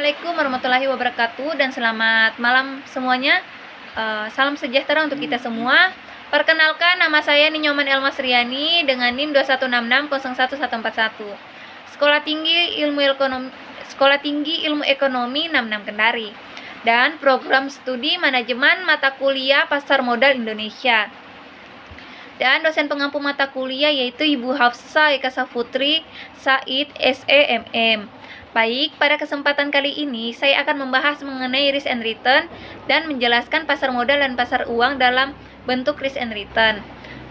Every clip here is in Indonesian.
Assalamualaikum warahmatullahi wabarakatuh dan selamat malam semuanya. Salam sejahtera untuk kita semua. Perkenalkan, nama saya Ninyoman Elmasriani dengan NIM 2166011141. Sekolah Tinggi Ilmu Ekonomi 66 Kendari dan program studi manajemen mata kuliah Pasar Modal Indonesia. Dan dosen pengampu mata kuliah yaitu Ibu Hafsah Eka Safutri Said SEMM. Baik, pada kesempatan kali ini saya akan membahas mengenai risk and return dan menjelaskan pasar modal dan pasar uang dalam bentuk risk and return.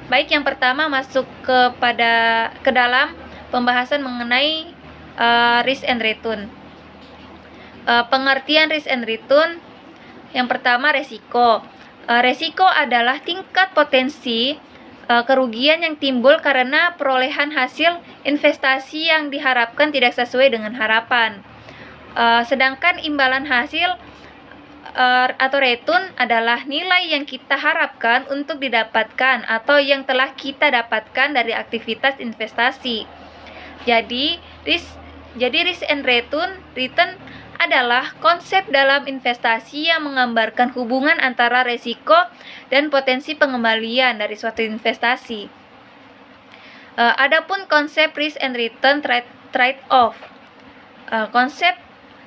Baik, yang pertama masuk ke dalam pembahasan mengenai risk and return. Pengertian risk and return, yang pertama resiko. Resiko adalah tingkat potensi kerugian yang timbul karena perolehan hasil investasi yang diharapkan tidak sesuai dengan harapan. Sedangkan imbalan hasil atau return adalah nilai yang kita harapkan untuk didapatkan atau yang telah kita dapatkan dari aktivitas investasi. Jadi risk and return adalah konsep dalam investasi yang menggambarkan hubungan antara resiko dan potensi pengembalian dari suatu investasi. Adapun konsep risk and return trade-off. Konsep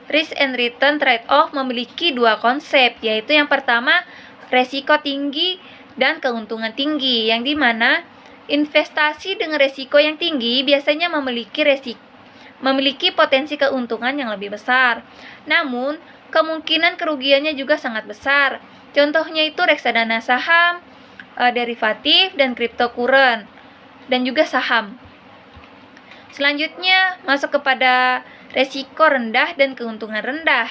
risk and return trade-off memiliki dua konsep, yaitu yang pertama resiko tinggi dan keuntungan tinggi, yang dimana investasi dengan resiko yang tinggi biasanya memiliki potensi keuntungan yang lebih besar. Namun, kemungkinan kerugiannya juga sangat besar. Contohnya itu reksadana saham, derivatif, dan cryptocurrency, dan juga saham. Selanjutnya, masuk kepada resiko rendah dan keuntungan rendah,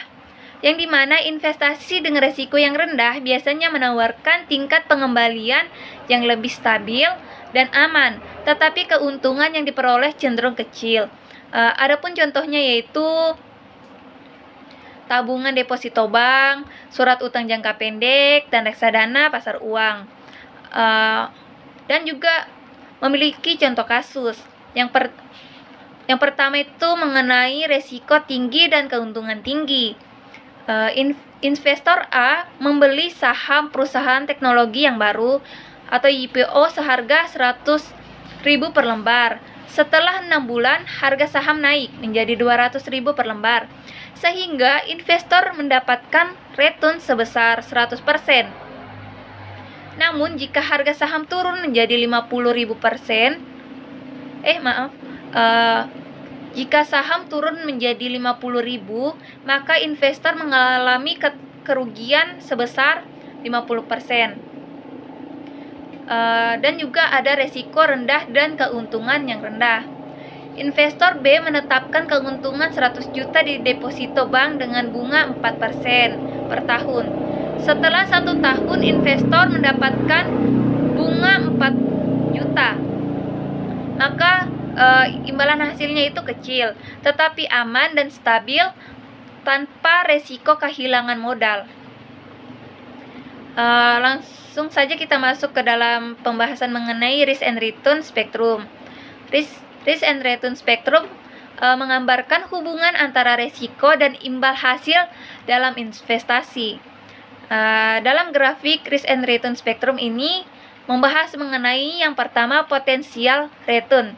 yang dimana investasi dengan resiko yang rendah biasanya menawarkan tingkat pengembalian yang lebih stabil dan aman, tetapi keuntungan yang diperoleh cenderung kecil. Adapun contohnya yaitu tabungan deposito bank, surat utang jangka pendek, dan reksadana pasar uang. Dan juga memiliki contoh kasus. Yang pertama itu mengenai resiko tinggi dan keuntungan tinggi. Investor A membeli saham perusahaan teknologi yang baru atau IPO seharga 100.000 per lembar. Setelah 6 bulan, harga saham naik menjadi 200.000 per lembar, sehingga investor mendapatkan return sebesar 100%. Namun, jika harga saham turun menjadi 50.000%, jika saham turun menjadi 50.000, maka investor mengalami kerugian sebesar 50%. Dan juga ada resiko rendah dan keuntungan yang rendah. Investor B menetapkan keuntungan 100 juta di deposito bank dengan bunga 4% per tahun. Setelah 1 tahun, investor mendapatkan bunga 4 juta. Maka imbalan hasilnya itu kecil, tetapi aman dan stabil tanpa resiko kehilangan modal. Langsung saja kita masuk ke dalam pembahasan mengenai risk and return spectrum. Risk and return spectrum menggambarkan hubungan antara resiko dan imbal hasil dalam investasi. Dalam grafik risk and return spectrum ini membahas mengenai yang pertama potensial return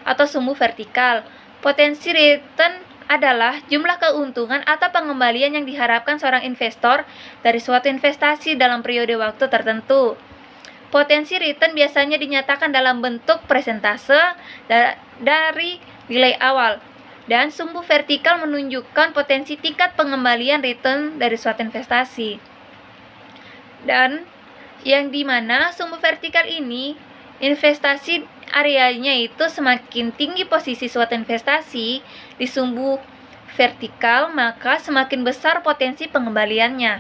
atau sumbu vertikal. Potensi return adalah jumlah keuntungan atau pengembalian yang diharapkan seorang investor dari suatu investasi dalam periode waktu tertentu. Potensi return biasanya dinyatakan dalam bentuk persentase dari nilai awal, dan sumbu vertikal menunjukkan potensi tingkat pengembalian return dari suatu investasi. Dan yang dimana sumbu vertikal ini, investasi areanya itu semakin tinggi posisi suatu investasi di sumbu vertikal, maka semakin besar potensi pengembaliannya.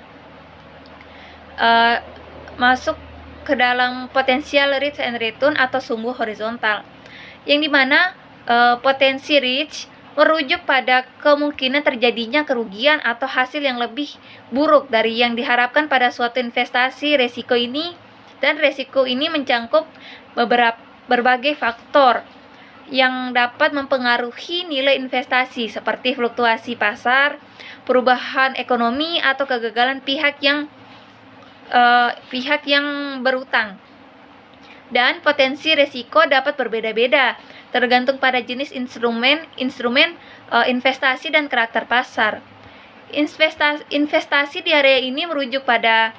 Masuk ke dalam potensial risk and return atau sumbu horizontal, yang dimana potensi risk merujuk pada kemungkinan terjadinya kerugian atau hasil yang lebih buruk dari yang diharapkan pada suatu investasi. Resiko ini mencangkup berbagai faktor, yang dapat mempengaruhi nilai investasi seperti fluktuasi pasar, perubahan ekonomi, atau kegagalan pihak yang berutang. Dan potensi risiko dapat berbeda-beda, tergantung pada jenis instrumen investasi dan karakter pasar. Investasi di area ini merujuk pada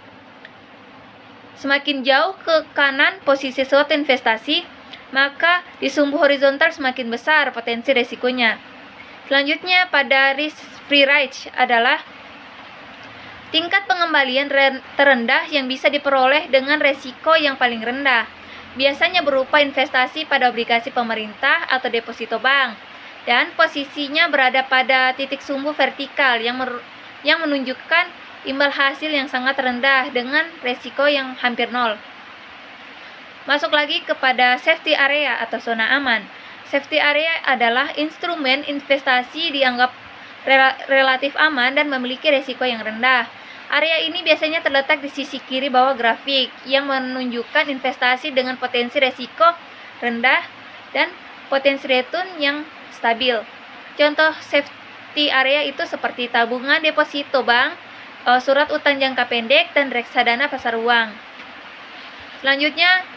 semakin jauh ke kanan posisi suatu investasi, maka di sumbu horizontal semakin besar potensi risikonya. Selanjutnya pada risk-free rate adalah tingkat pengembalian terendah yang bisa diperoleh dengan risiko yang paling rendah. Biasanya berupa investasi pada obligasi pemerintah atau deposito bank, dan posisinya berada pada titik sumbu vertikal yang menunjukkan imbal hasil yang sangat rendah dengan risiko yang hampir nol. Masuk lagi kepada safety area atau zona aman. Safety area adalah instrumen investasi dianggap relatif aman dan memiliki risiko yang rendah. Area ini biasanya terletak di sisi kiri bawah grafik yang menunjukkan investasi dengan potensi risiko rendah dan potensi return yang stabil. Contoh safety area itu seperti tabungan deposito bank, surat utang jangka pendek, dan reksadana pasar uang. Selanjutnya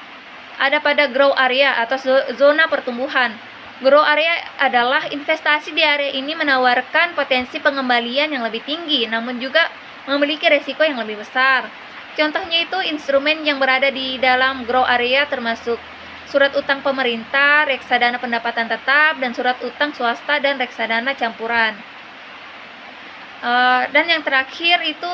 ada pada grow area atau zona pertumbuhan. Grow area adalah investasi di area ini menawarkan potensi pengembalian yang lebih tinggi, namun juga memiliki risiko yang lebih besar. Contohnya itu instrumen yang berada di dalam grow area termasuk surat utang pemerintah, reksadana pendapatan tetap, dan surat utang swasta dan reksadana campuran. Dan yang terakhir itu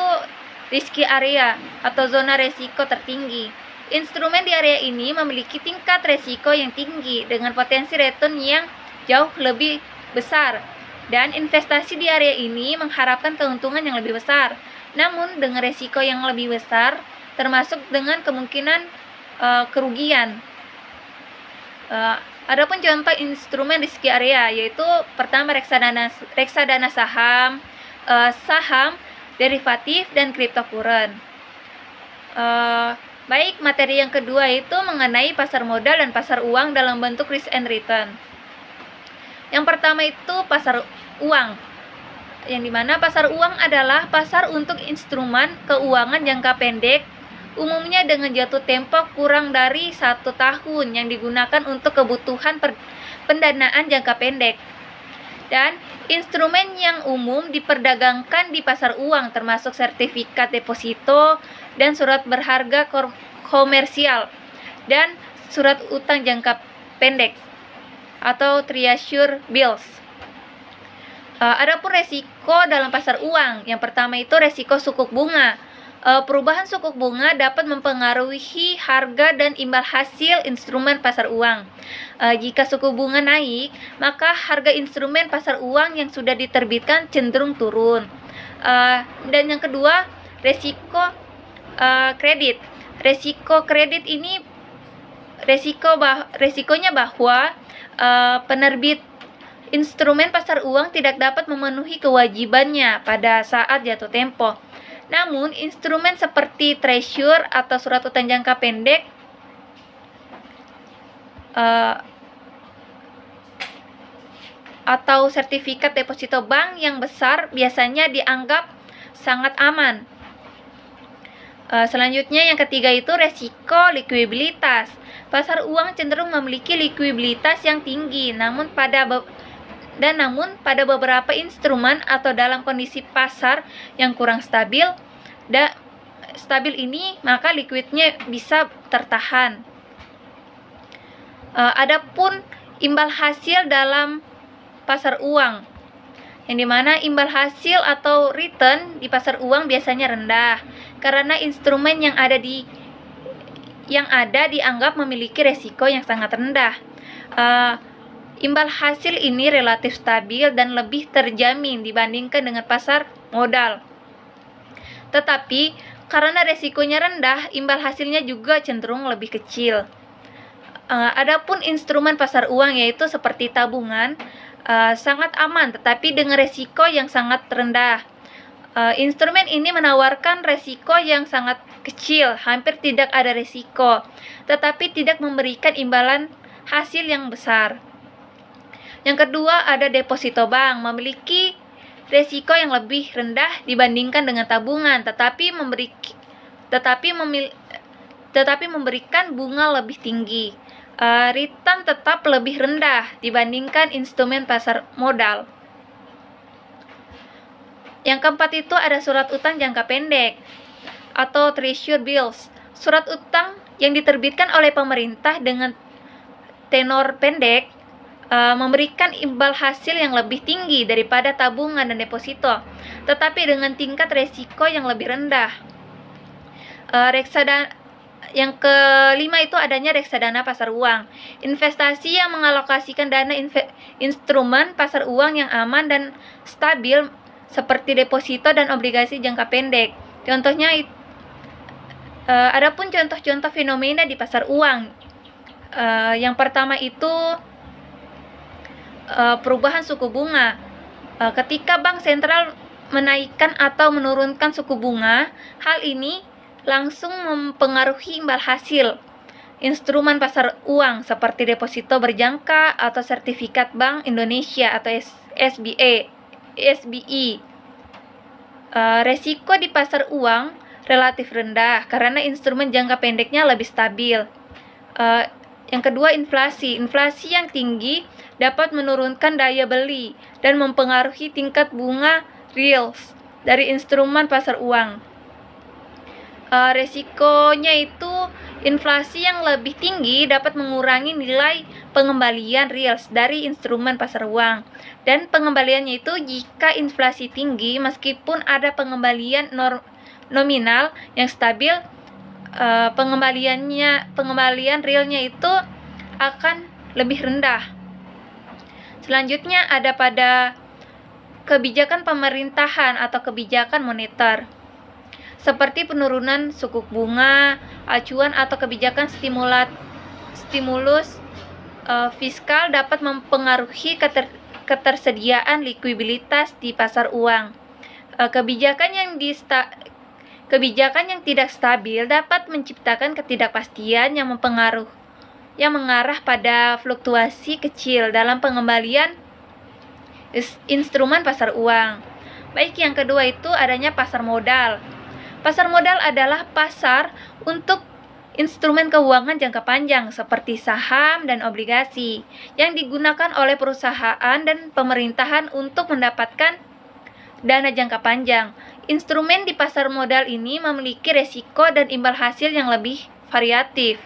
risky area atau zona risiko tertinggi. Instrumen di area ini memiliki tingkat risiko yang tinggi dengan potensi return yang jauh lebih besar, dan investasi di area ini mengharapkan keuntungan yang lebih besar, namun dengan risiko yang lebih besar, termasuk dengan kemungkinan kerugian. Adapun contoh instrumen risky area yaitu pertama reksadana saham, saham derivatif, dan cryptocurrency. Baik, materi yang kedua itu mengenai pasar modal dan pasar uang dalam bentuk risk and return. Yang pertama itu pasar uang, yang dimana pasar uang adalah pasar untuk instrumen keuangan jangka pendek, umumnya dengan jatuh tempo kurang dari 1 tahun yang digunakan untuk kebutuhan pendanaan jangka pendek. Dan instrumen yang umum diperdagangkan di pasar uang termasuk sertifikat deposito dan surat berharga komersial dan surat utang jangka pendek atau treasury bills. Adapun resiko dalam pasar uang, yang pertama itu resiko suku bunga. Perubahan suku bunga dapat mempengaruhi harga dan imbal hasil instrumen pasar uang. Jika suku bunga naik, maka harga instrumen pasar uang yang sudah diterbitkan cenderung turun. Dan yang kedua, kredit. Resiko kredit ini resikonya bahwa penerbit instrumen pasar uang tidak dapat memenuhi kewajibannya pada saat jatuh tempo. Namun, instrumen seperti treasury atau surat utang jangka pendek atau sertifikat deposito bank yang besar biasanya dianggap sangat aman. Selanjutnya yang ketiga itu resiko likuiditas. Pasar uang cenderung memiliki likuiditas yang tinggi, namun pada beberapa instrumen atau dalam kondisi pasar yang kurang stabil ini, maka likuidnya bisa tertahan. Adapun imbal hasil dalam pasar uang, yang dimana imbal hasil atau return di pasar uang biasanya rendah karena instrumen yang ada dianggap memiliki resiko yang sangat rendah. Imbal hasil ini relatif stabil dan lebih terjamin dibandingkan dengan pasar modal. Tetapi karena resikonya rendah, imbal hasilnya juga cenderung lebih kecil. Adapun instrumen pasar uang yaitu seperti tabungan, sangat aman tetapi dengan resiko yang sangat rendah. Instrumen ini menawarkan resiko yang sangat kecil, hampir tidak ada resiko, tetapi tidak memberikan imbalan hasil yang besar. Yang kedua ada deposito bank, memiliki resiko yang lebih rendah dibandingkan dengan tabungan, tetapi memberikan bunga lebih tinggi. Return tetap lebih rendah dibandingkan instrumen pasar modal. Yang keempat itu ada surat utang jangka pendek atau treasury bills. Surat utang yang diterbitkan oleh pemerintah dengan tenor pendek memberikan imbal hasil yang lebih tinggi daripada tabungan dan deposito, tetapi dengan tingkat resiko yang lebih rendah. Yang kelima itu adanya reksadana pasar uang. Investasi yang mengalokasikan dana instrumen pasar uang yang aman dan stabil seperti deposito dan obligasi jangka pendek. Contohnya adapun contoh-contoh fenomena di pasar uang. Yang pertama itu perubahan suku bunga. Ketika bank sentral menaikkan atau menurunkan suku bunga, hal ini langsung mempengaruhi imbal hasil instrumen pasar uang seperti deposito berjangka atau sertifikat Bank Indonesia atau SBI. Resiko di pasar uang relatif rendah karena instrumen jangka pendeknya lebih stabil. Yang kedua, inflasi. Inflasi yang tinggi dapat menurunkan daya beli dan mempengaruhi tingkat bunga reals dari instrumen pasar uang. Resikonya itu inflasi yang lebih tinggi dapat mengurangi nilai pengembalian reals dari instrumen pasar uang, dan pengembaliannya itu jika inflasi tinggi meskipun ada pengembalian nominal yang stabil, pengembalian realnya itu akan lebih rendah. Selanjutnya ada pada kebijakan pemerintahan atau kebijakan moneter, seperti penurunan suku bunga, acuan atau kebijakan stimulus fiskal dapat mempengaruhi ketersediaan likuiditas di pasar uang. Kebijakan yang tidak stabil dapat menciptakan ketidakpastian yang mengarah pada fluktuasi kecil dalam pengembalian instrumen pasar uang. Baik, yang kedua itu adanya pasar modal. Pasar modal adalah pasar untuk instrumen keuangan jangka panjang seperti saham dan obligasi yang digunakan oleh perusahaan dan pemerintahan untuk mendapatkan dana jangka panjang. Instrumen di pasar modal ini memiliki resiko dan imbal hasil yang lebih variatif.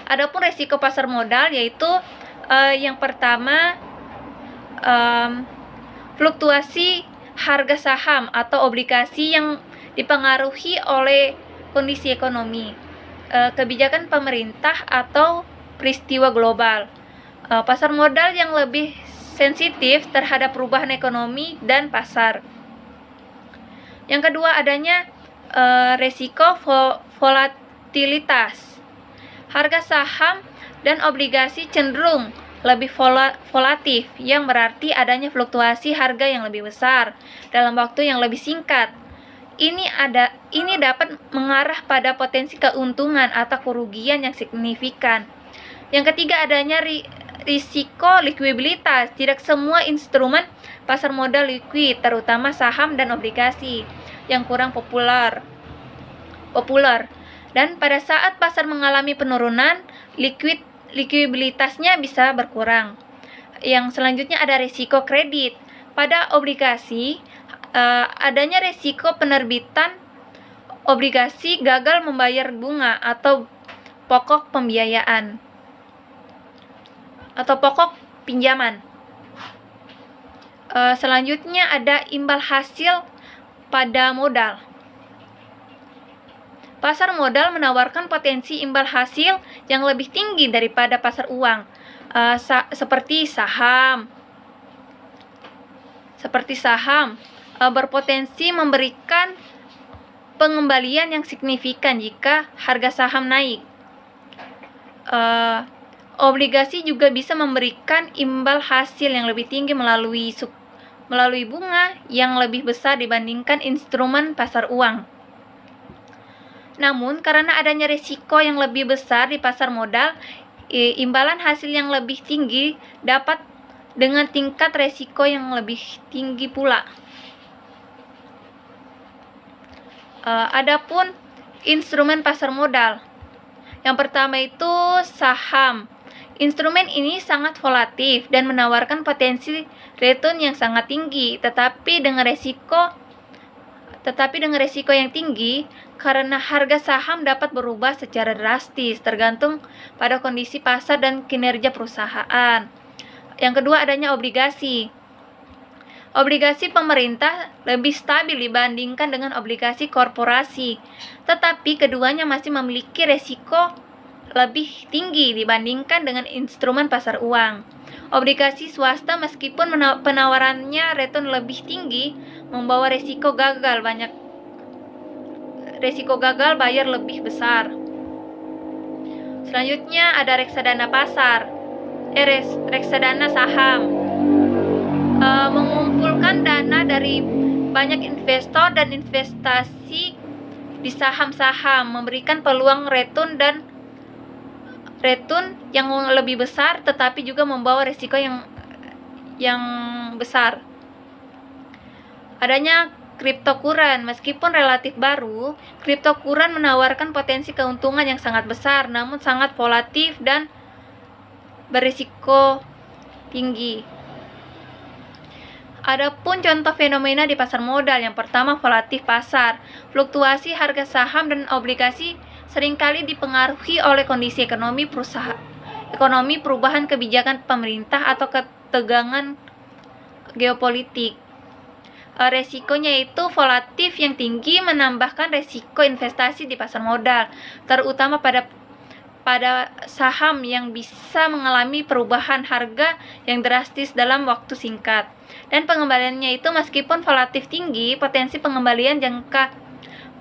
Adapun resiko pasar modal yaitu yang pertama fluktuasi harga saham atau obligasi yang dipengaruhi oleh kondisi ekonomi, kebijakan pemerintah atau peristiwa global. Pasar modal yang lebih sensitif terhadap perubahan ekonomi dan pasar. Yang kedua adanya resiko volatilitas. Harga saham dan obligasi cenderung lebih volatif, yang berarti adanya fluktuasi harga yang lebih besar dalam waktu yang lebih singkat. Ini dapat mengarah pada potensi keuntungan atau kerugian yang signifikan. Yang ketiga adanya risiko likuiditas. Tidak semua instrumen pasar modal liquid, terutama saham dan obligasi yang kurang populer. Dan pada saat pasar mengalami penurunan, likuiditasnya bisa berkurang. Yang selanjutnya ada risiko kredit. Pada obligasi, adanya risiko penerbitan obligasi gagal membayar bunga atau pokok pembiayaan atau pokok pinjaman. Selanjutnya ada imbal hasil pada modal. Pasar modal menawarkan potensi imbal hasil yang lebih tinggi daripada pasar uang, seperti saham. Berpotensi memberikan pengembalian yang signifikan jika harga saham naik. Obligasi juga bisa memberikan imbal hasil yang lebih tinggi melalui bunga yang lebih besar dibandingkan instrumen pasar uang. Namun, karena adanya risiko yang lebih besar di pasar modal, imbalan hasil yang lebih tinggi dapat dengan tingkat resiko yang lebih tinggi pula. Adapun instrumen pasar modal. Yang pertama itu saham. Instrumen ini sangat volatif dan menawarkan potensi return yang sangat tinggi, tetapi dengan resiko yang tinggi karena harga saham dapat berubah secara drastis tergantung pada kondisi pasar dan kinerja perusahaan. Yang kedua, adanya obligasi. Obligasi pemerintah lebih stabil dibandingkan dengan obligasi korporasi, tetapi keduanya masih memiliki resiko lebih tinggi dibandingkan dengan instrumen pasar uang. Obligasi swasta meskipun penawarannya return lebih tinggi, membawa resiko gagal bayar lebih besar. Selanjutnya ada reksadana reksadana saham. Mengumpulkan dana dari banyak investor dan investasi di saham-saham, memberikan peluang return yang lebih besar, tetapi juga membawa risiko yang besar. Adanya cryptocurrency. Meskipun relatif baru, cryptocurrency menawarkan potensi keuntungan yang sangat besar, namun sangat volatif dan berisiko tinggi. Adapun contoh fenomena di pasar modal, yang pertama volatif pasar. Fluktuasi harga saham dan obligasi seringkali dipengaruhi oleh kondisi ekonomi perubahan kebijakan pemerintah atau ketegangan geopolitik. Resikonya itu volatif yang tinggi menambahkan resiko investasi di pasar modal, terutama pada saham yang bisa mengalami perubahan harga yang drastis dalam waktu singkat. Dan pengembaliannya itu meskipun volatif tinggi, potensi pengembalian jangka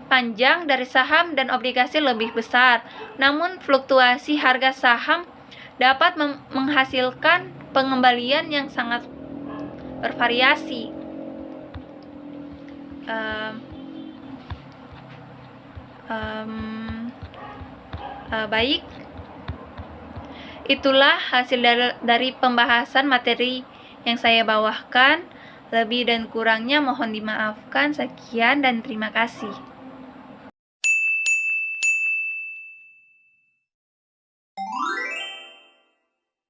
panjang dari saham dan obligasi lebih besar. Namun fluktuasi harga saham dapat menghasilkan pengembalian yang sangat bervariasi. Baik, itulah hasil dari pembahasan materi yang saya bawakan. Lebih dan kurangnya mohon dimaafkan. Sekian dan terima kasih.